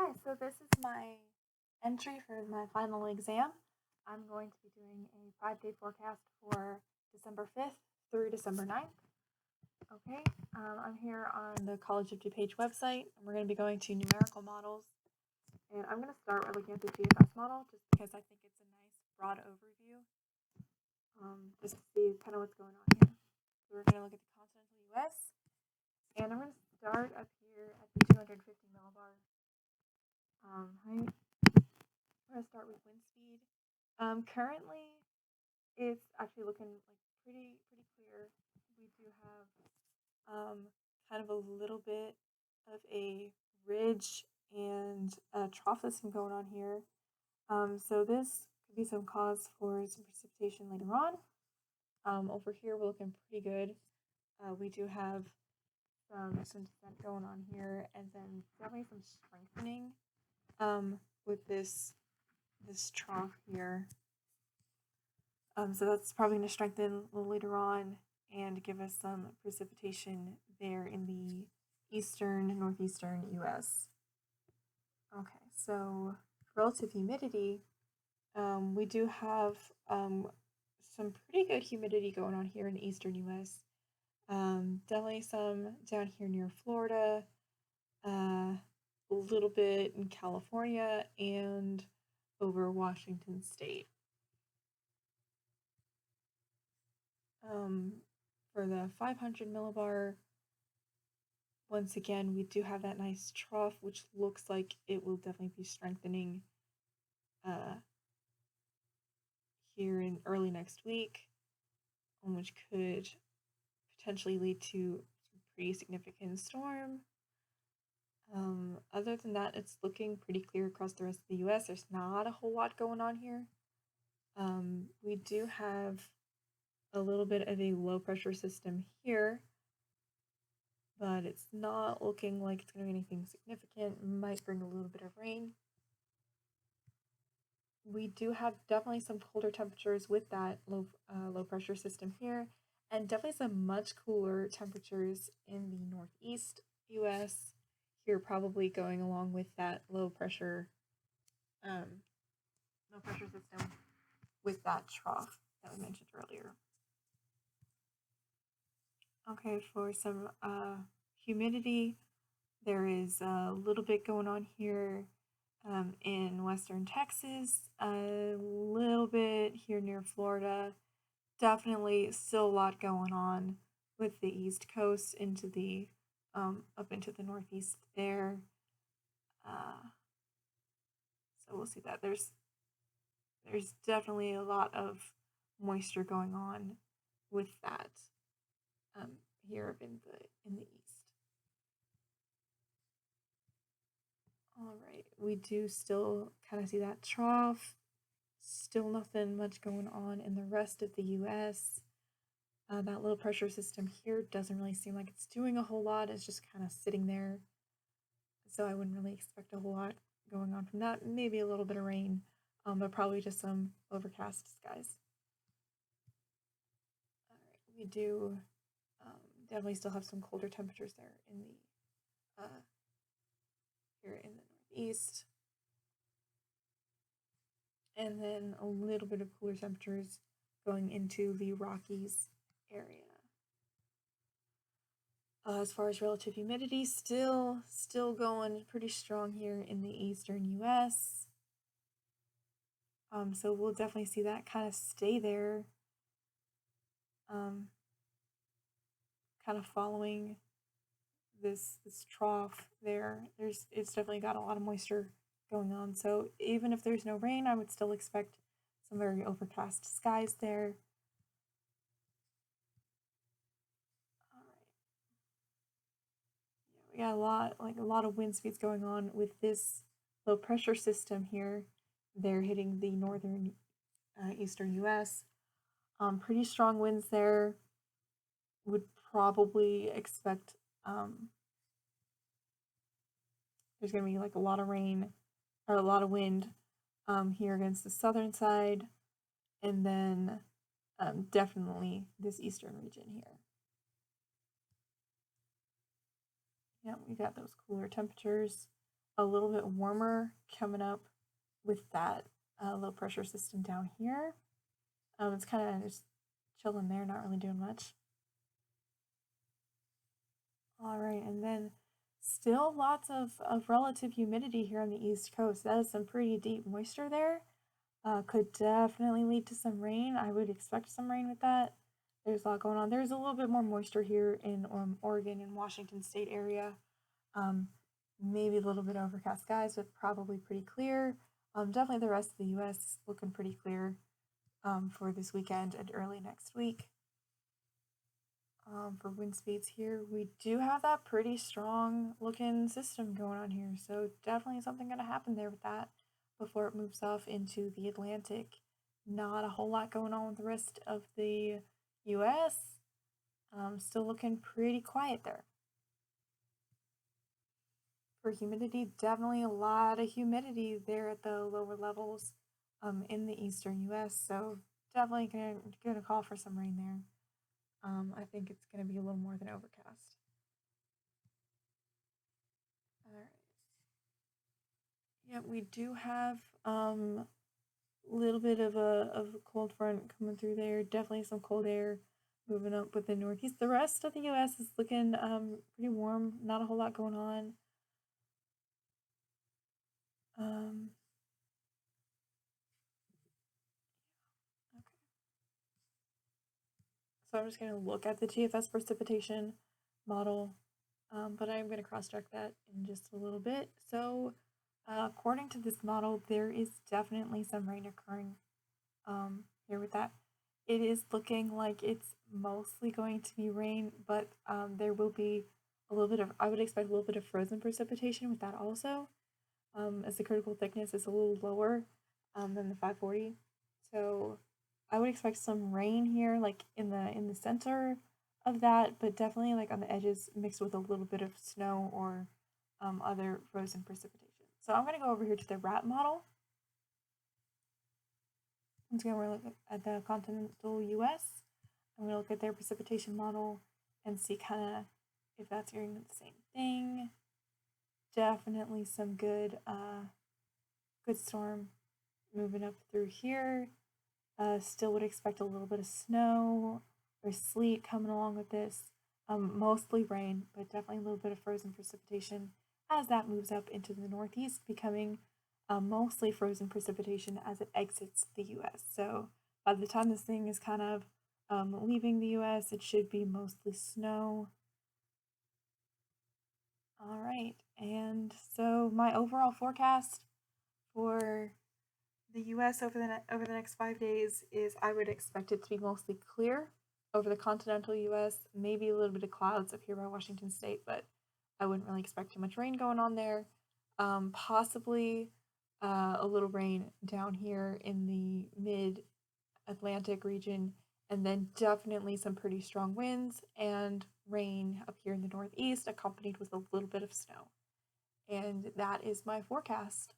Hi, so this is my entry for my final exam. I'm going to be doing a 5-day forecast for December 5th through December 9th. Okay, I'm here on the College of DuPage website, and we're going to be going to numerical models. And I'm going to start by looking at the GFS model just because I think it's a nice broad overview, just to see kind of what's going on here. So we're going to look at the continental US, and I'm going to start up here at the 250 millibar height. I'm gonna start with wind speed. Currently, it's actually looking like pretty clear. We do have kind of a little bit of a ridge and a trough system going on here. So this could be some cause for some precipitation later on. Over here, we're looking pretty good. We do have some descent going on here, and then definitely some strengthening with this trough here. So that's probably going to strengthen a little later on and give us some precipitation there in the eastern, northeastern US. Okay, so relative humidity, we do have some pretty good humidity going on here in the eastern US. Definitely some down here near Florida, a little bit in California, and over Washington State. For the 500 millibar, once again, we do have that nice trough, which looks like it will definitely be strengthening uh, here in early next week, which could potentially lead to some pretty significant storm. Other than that, it's looking pretty clear across the rest of the US. There's not a whole lot going on here. We do have a little bit of a low pressure system here, but it's not looking like it's going to be anything significant. Might bring a little bit of rain. We do have definitely some colder temperatures with that low pressure system here, and definitely some much cooler temperatures in the northeast U.S. Here, probably going along with that low pressure system with that trough that we mentioned earlier. Okay, for some humidity, there is a little bit going on here in western Texas, a little bit here near Florida. Definitely still a lot going on with the East Coast into the up into the Northeast there. So we'll see that there's definitely a lot of moisture going on with that here up in the east. All right, we do still kind of see that trough. Still nothing much going on in the rest of the U.S. That low pressure system here doesn't really seem like it's doing a whole lot. It's just kind of sitting there. So I wouldn't really expect a whole lot going on from that. Maybe a little bit of rain, but probably just some overcast skies. All right, we do definitely still have some colder temperatures there in the here in the northeast, and then a little bit of cooler temperatures going into the Rockies area. As far as relative humidity, still going pretty strong here in the eastern U.S. So we'll definitely see that kind of stay there, kind of following this trough there. It's definitely got a lot of moisture going on. So even if there's no rain, I would still expect some very overcast skies there. We got a lot of wind speeds going on with this low pressure system here. They're hitting the northern eastern U.S. Pretty strong winds there. Would probably expect there's going to be like a lot of rain or a lot of wind here against the southern side, and then definitely this eastern region here. Yeah, we got those cooler temperatures. a little bit warmer coming up with that low pressure system down here. It's kind of just chilling there, not really doing much. All right, and then still lots of relative humidity here on the East Coast. That is some pretty deep moisture there. Could definitely lead to some rain. I would expect some rain with that. There's a lot going on. There's a little bit more moisture here in Oregon and Washington State area. Maybe a little bit overcast skies, but probably pretty clear. Definitely the rest of the U.S. looking pretty clear for this weekend and early next week. For wind speeds here, we do have that pretty strong looking system going on here, so definitely something going to happen there with that before it moves off into the Atlantic. Not a whole lot going on with the rest of the U.S. Still looking pretty quiet there. For humidity, definitely a lot of humidity there at the lower levels in the eastern U.S., so definitely gonna call for some rain there. I think it's gonna be a little more than overcast. All right. Yeah, we do have a little bit of a cold front coming through there. Definitely some cold air moving up with the northeast. The rest of the U.S. is looking pretty warm. Not a whole lot going on. Okay. So I'm just going to look at the GFS precipitation model, but I'm going to cross-check that in just a little bit. So according to this model, there is definitely some rain occurring here with that. It is looking like it's mostly going to be rain, but there will be a little bit of, I would expect a little bit of frozen precipitation with that also, as the critical thickness is a little lower than the 540. So I would expect some rain here, like in the center of that, but definitely like on the edges mixed with a little bit of snow or other frozen precipitation. So I'm going to go over here to the RAP model. Once again, we're looking at the continental US. I'm going to look at their precipitation model and see kind of if that's doing the same thing. Definitely some good storm moving up through here. Still would expect a little bit of snow or sleet coming along with this. Mostly rain, but definitely a little bit of frozen precipitation as that moves up into the northeast, becoming mostly frozen precipitation as it exits the U.S. So by the time this thing is kind of leaving the U.S., it should be mostly snow. All right, and so my overall forecast for the U.S. over the next 5 days is I would expect it to be mostly clear over the continental U.S. Maybe a little bit of clouds up here by Washington State, but I wouldn't really expect too much rain going on there. Possibly a little rain down here in the mid-Atlantic region, and then definitely some pretty strong winds and rain up here in the northeast, accompanied with a little bit of snow. And that is my forecast.